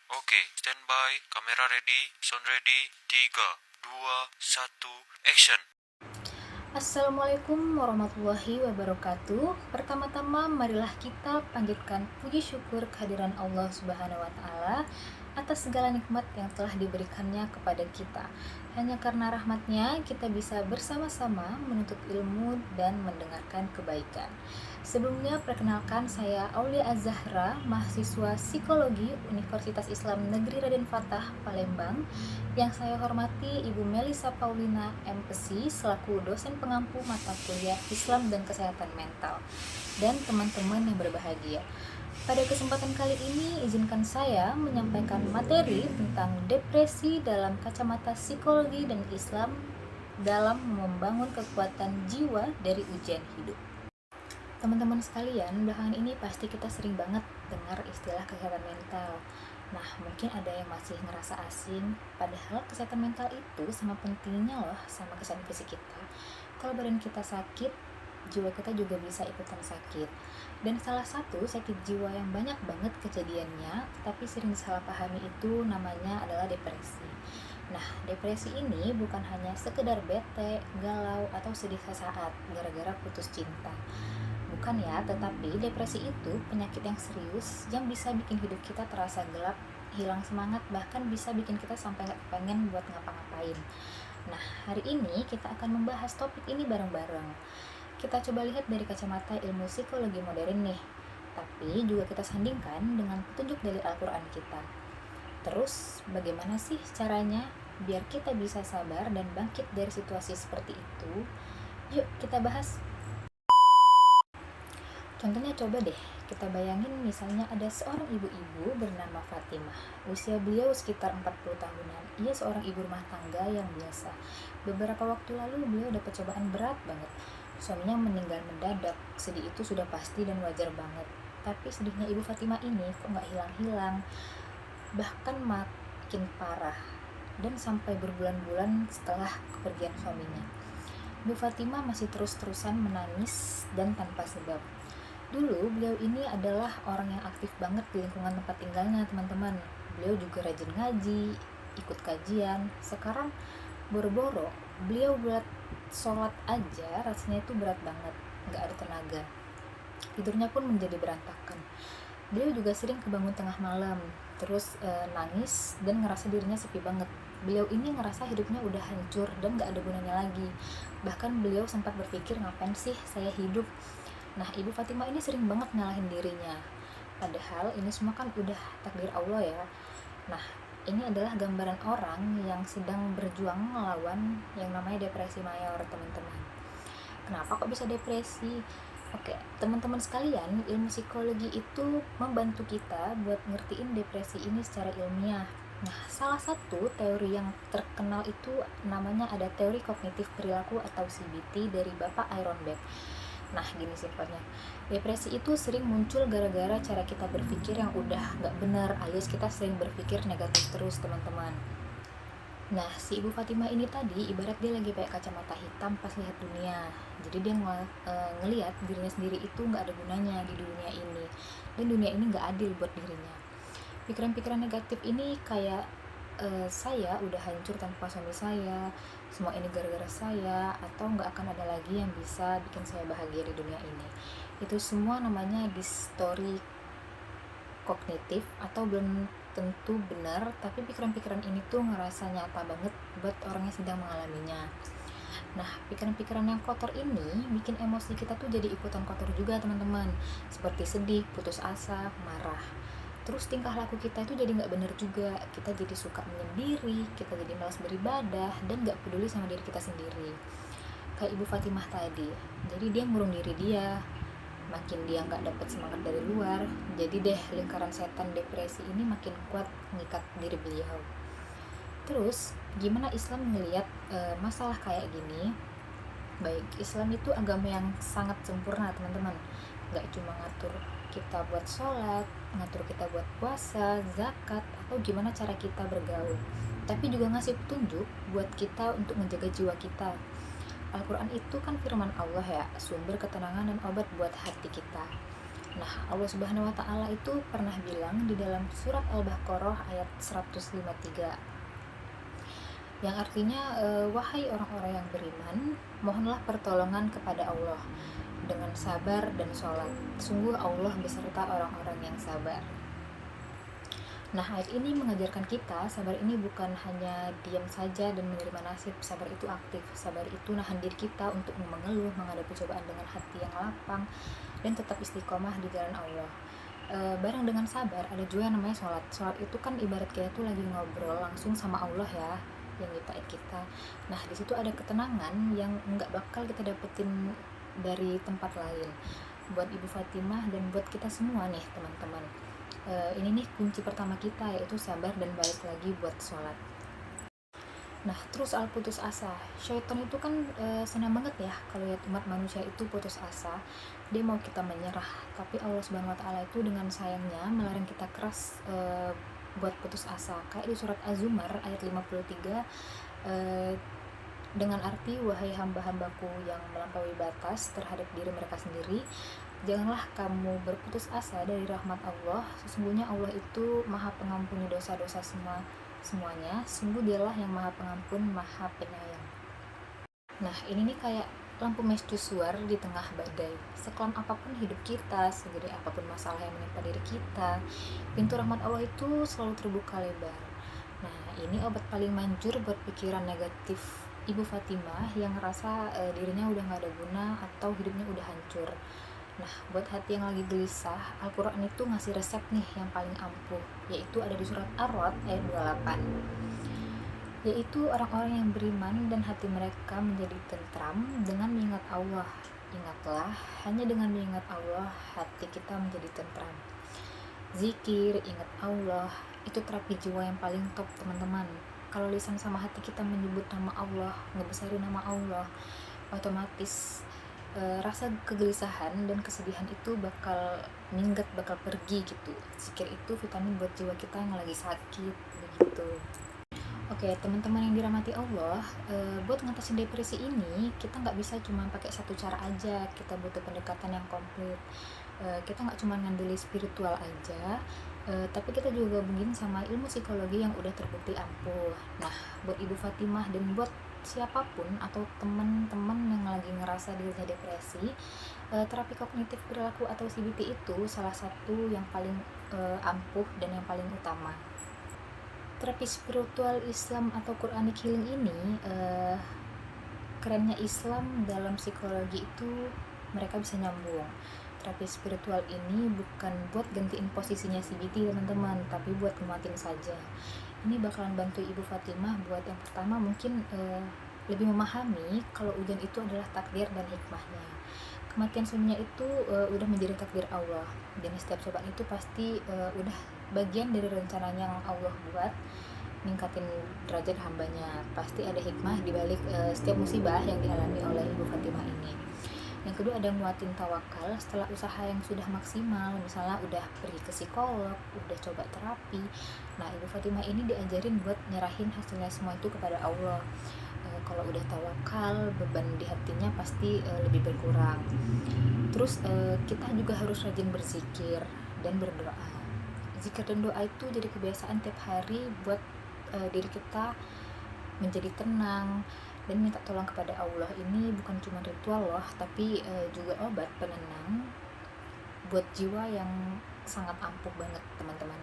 Oke, standby, kamera ready, sound ready, 3, 2, 1, action. Assalamualaikum warahmatullahi wabarakatuh. Pertama-tama marilah kita panjatkan puji syukur kehadiran Allah Subhanahu wa taala atas segala nikmat yang telah diberikannya kepada kita. Hanya karena rahmatnya kita bisa bersama-sama menuntut ilmu dan mendengarkan kebaikan. Sebelumnya perkenalkan, saya Aulia Az-Zahra, mahasiswa Psikologi Universitas Islam Negeri Raden Fatah, Palembang. Yang saya hormati Ibu Melisa Paulina MPsi selaku dosen pengampu mata kuliah Islam dan Kesehatan Mental, dan teman-teman yang berbahagia. Pada kesempatan kali ini izinkan saya menyampaikan materi tentang depresi dalam kacamata psikologi dan Islam dalam membangun kekuatan jiwa dari ujian hidup. Teman-teman sekalian, belakangan ini pasti kita sering banget dengar istilah kesehatan mental. Nah, mungkin ada yang masih ngerasa asing, padahal kesehatan mental itu sama pentingnya loh sama kesehatan fisik kita. Kalau badan kita sakit, jiwa kita juga bisa ikutan sakit. Dan salah satu sakit jiwa yang banyak banget kejadiannya, tapi sering disalahpahami itu namanya adalah depresi. Nah, depresi ini bukan hanya sekedar bete, galau, atau sedih sesaat gara-gara putus cinta. Bukan ya, tetapi depresi itu penyakit yang serius yang bisa bikin hidup kita terasa gelap, hilang semangat, bahkan bisa bikin kita sampai gak pengen buat ngapa-ngapain. Nah, hari ini kita akan membahas topik ini bareng-bareng. Kita coba lihat dari kacamata ilmu psikologi modern nih, tapi juga kita sandingkan dengan petunjuk dari Al-Quran kita. Terus, bagaimana sih caranya biar kita bisa sabar dan bangkit dari situasi seperti itu? Yuk kita bahas. Contohnya coba deh, kita bayangin misalnya ada seorang ibu-ibu bernama Fatimah. Usia beliau sekitar 40 tahunan. Ia seorang ibu rumah tangga yang biasa. Beberapa waktu lalu beliau dapat cobaan berat banget. Suaminya meninggal mendadak. Sedih itu sudah pasti dan wajar banget. Tapi sedihnya ibu Fatimah ini kok gak hilang-hilang. Bahkan makin parah. Dan sampai berbulan-bulan setelah kepergian suaminya, Ibu Fatimah masih terus-terusan menangis dan tanpa sebab. Dulu beliau ini adalah orang yang aktif banget di lingkungan tempat tinggalnya, teman-teman. Beliau juga rajin ngaji, ikut kajian. Sekarang boro-boro beliau buat sholat aja rasanya itu berat banget, gak ada tenaga. Tidurnya pun menjadi berantakan. Beliau juga sering kebangun tengah malam, terus nangis dan ngerasa dirinya sepi banget. Beliau ini ngerasa hidupnya udah hancur dan gak ada gunanya lagi. Bahkan beliau sempat berpikir, ngapain sih saya hidup. Nah, Ibu Fatimah ini sering banget nyalahin dirinya. Padahal ini semua kan udah takdir Allah ya. Nah, ini adalah gambaran orang yang sedang berjuang melawan yang namanya depresi mayor, teman-teman. Kenapa kok bisa depresi? Oke, teman-teman sekalian, ilmu psikologi itu membantu kita buat ngertiin depresi ini secara ilmiah. Nah, salah satu teori yang terkenal itu namanya ada teori kognitif perilaku atau CBT dari Bapak Aaron Beck. Nah, gini simpelnya, depresi itu sering muncul gara-gara cara kita berpikir yang udah gak benar, alias kita sering berpikir negatif terus, teman-teman. Nah, si Ibu Fatimah ini tadi ibarat dia lagi pakai kacamata hitam pas lihat dunia. Jadi dia ngelihat dirinya sendiri itu gak ada gunanya di dunia ini, dan dunia ini gak adil buat dirinya. Pikiran-pikiran negatif ini kayak saya udah hancur tanpa suami saya, semua ini gara-gara saya, atau nggak akan ada lagi yang bisa bikin saya bahagia di dunia ini. Itu semua namanya distori kognitif, atau belum tentu benar, tapi pikiran-pikiran ini tuh ngerasa nyata banget buat orang yang sedang mengalaminya. Nah, pikiran-pikiran yang kotor ini bikin emosi kita tuh jadi ikutan kotor juga, teman-teman. Seperti sedih, putus asa, marah. Terus tingkah laku kita itu jadi nggak bener juga. Kita jadi suka menyendiri, kita jadi malas beribadah, dan nggak peduli sama diri kita sendiri. Kayak Ibu Fatimah tadi. Jadi dia ngurung diri dia. Makin dia nggak dapat semangat dari luar, jadi deh lingkaran setan depresi ini makin kuat mengikat diri beliau. Terus gimana Islam melihat masalah kayak gini? Baik, Islam itu agama yang sangat sempurna, teman-teman. Gak cuma ngatur kita buat sholat, ngatur kita buat puasa, zakat, atau gimana cara kita bergaul, tapi juga ngasih petunjuk buat kita untuk menjaga jiwa kita. Al-Quran itu kan firman Allah ya, sumber ketenangan dan obat buat hati kita. Nah, Allah Subhanahu wa taala itu pernah bilang di dalam surat Al-Baqarah ayat 153 yang artinya, wahai orang-orang yang beriman, mohonlah pertolongan kepada Allah dengan sabar dan sholat. Sungguh Allah beserta orang-orang yang sabar. Nah, ayat ini mengajarkan kita, sabar ini bukan hanya diam saja dan menerima nasib. Sabar itu aktif. Sabar itu nahan diri kita untuk mengeluh, menghadapi cobaan dengan hati yang lapang, dan tetap istiqomah di jalan Allah. Bareng dengan sabar, ada juga yang namanya sholat. Sholat itu kan ibarat kita tuh lagi ngobrol langsung sama Allah ya, yang nyiptain kita. Nah, di situ ada ketenangan yang nggak bakal kita dapetin dari tempat lain. Buat Ibu Fatimah dan buat kita semua nih teman-teman, ini nih kunci pertama kita, yaitu sabar dan balik lagi buat sholat. Nah, terus soal putus asa, syaitan itu kan senang banget ya kalau lihat umat manusia itu putus asa. Dia mau kita menyerah, tapi Allah Subhanahu wa taala itu dengan sayangnya melarang kita keras buat putus asa. Kayak di surat Az-Zumar ayat 53, dengan arti, wahai hamba-hambaku yang melampaui batas terhadap diri mereka sendiri, janganlah kamu berputus asa dari rahmat Allah. Sesungguhnya Allah itu Maha Pengampuni dosa-dosa semuanya. Sungguh Dialah yang Maha Pengampun, Maha Penyayang. Nah, ini nih kayak lampu mercusuar di tengah badai. Sekelam apapun hidup kita, segede apapun masalah yang menimpa diri kita, pintu rahmat Allah itu selalu terbuka lebar. Nah, ini obat paling manjur buat pikiran negatif Ibu Fatimah yang ngerasa dirinya udah gak ada guna atau hidupnya udah hancur. Nah, buat hati yang lagi gelisah, Al-Quran itu ngasih resep nih yang paling ampuh, yaitu ada di surat Ar-Ra'd ayat 28, yaitu orang-orang yang beriman dan hati mereka menjadi tentram dengan mengingat Allah. Ingatlah, hanya dengan mengingat Allah hati kita menjadi tentram. Zikir, ingat Allah, itu terapi jiwa yang paling top teman-teman. Kalau lisan sama hati kita menyebut nama Allah, ngebesarin nama Allah, otomatis rasa kegelisahan dan kesedihan itu bakal minggat, bakal pergi gitu. Zikir itu vitamin buat jiwa kita yang lagi sakit begitu. Oke, teman-teman yang dirahmati Allah, buat ngatasin depresi ini kita nggak bisa cuma pakai satu cara aja. Kita butuh pendekatan yang komplit. Kita nggak cuma ngandeli spiritual aja, tapi kita juga gabungin sama ilmu psikologi yang udah terbukti ampuh. Nah, buat Ibu Fatimah dan buat siapapun atau teman-teman yang lagi ngerasa dirinya depresi, terapi kognitif perilaku atau CBT itu salah satu yang paling ampuh dan yang paling utama. Terapi spiritual Islam atau Quranic healing ini, kerennya Islam dalam psikologi itu mereka bisa nyambung. Terapi spiritual ini bukan buat gantiin posisinya CBT teman-teman, tapi buat nguatin saja. Ini bakalan bantu Ibu Fatimah buat yang pertama mungkin lebih memahami kalau ujian itu adalah takdir dan hikmahnya. Kematian suaminya itu udah menjadi takdir Allah, dan setiap cobaan itu pasti udah bagian dari rencananya yang Allah buat ningkatin derajat hambanya. Pasti ada hikmah di balik setiap musibah yang dialami oleh Ibu Fatimah ini. Yang kedua ada nguatin tawakal setelah usaha yang sudah maksimal, misalnya udah pergi ke psikolog, udah coba terapi. Nah, Ibu Fatimah ini diajarin buat nyerahin hasilnya semua itu kepada Allah. Kalau udah tawakal, beban di hatinya pasti lebih berkurang. Terus kita juga harus rajin berzikir dan berdoa. Zikir dan doa itu jadi kebiasaan tiap hari buat diri kita menjadi tenang dan minta tolong kepada Allah. Ini bukan cuma ritual loh, tapi juga obat penenang buat jiwa yang sangat ampuh banget teman-teman.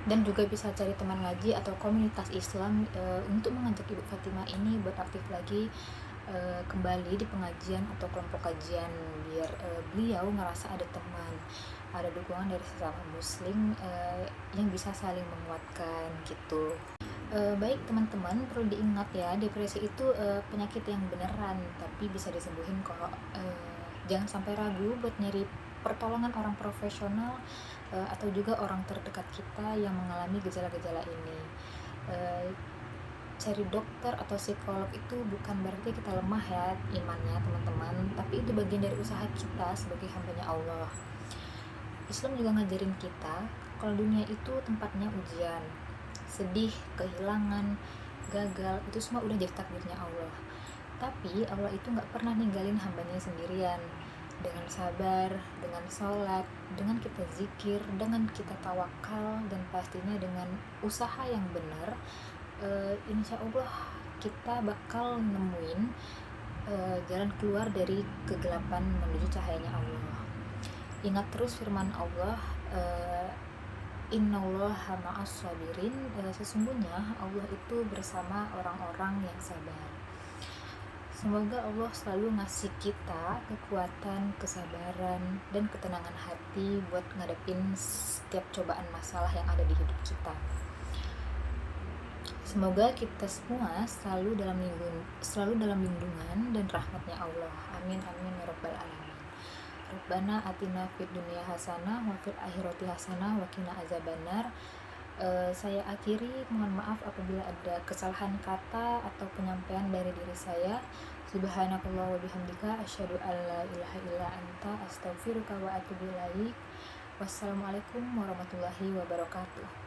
Dan juga bisa cari teman ngaji atau komunitas Islam untuk mengajak Ibu Fatimah ini buat aktif lagi kembali di pengajian atau kelompok kajian, biar beliau ngerasa ada teman, ada dukungan dari sesama muslim yang bisa saling menguatkan gitu. Baik teman-teman, perlu diingat ya, depresi itu penyakit yang beneran tapi bisa disembuhin kok. Jangan sampai ragu buat nyari pertolongan orang profesional atau juga orang terdekat kita yang mengalami gejala-gejala ini. Cari dokter atau psikolog itu bukan berarti kita lemah ya imannya teman-teman, tapi itu bagian dari usaha kita sebagai hambanya Allah. Islam juga ngajarin kita kalau dunia itu tempatnya ujian, sedih, kehilangan, gagal, itu semua udah jadi takdirnya Allah. Tapi Allah itu gak pernah ninggalin hambanya sendirian. dengan sabar, dengan sholat, dengan kita zikir, dengan kita tawakal, dan pastinya dengan usaha yang benar, insya Allah kita bakal nemuin jalan keluar dari kegelapan menuju cahayanya Allah. Ingat terus firman Allah, innallaha ma'as sabirin, sesungguhnya Allah itu bersama orang-orang yang sabar. Semoga Allah selalu ngasih kita kekuatan, kesabaran, dan ketenangan hati buat ngadepin setiap cobaan masalah yang ada di hidup kita. Semoga kita semua selalu dalam lindungan dan rahmatnya Allah. Amin amin ya rabbal alamin. Rabbana atina fid dunya hasanah wa fil akhirati hasanah wa qina azabannar. Saya akhiri, mohon maaf apabila ada kesalahan kata atau penyampaian dari diri saya. Subhanakallah wa bihamdika asyhadu an la ilaha illa anta astaghfiruka wa atubu ilaik. Wassalamualaikum warahmatullahi wabarakatuh.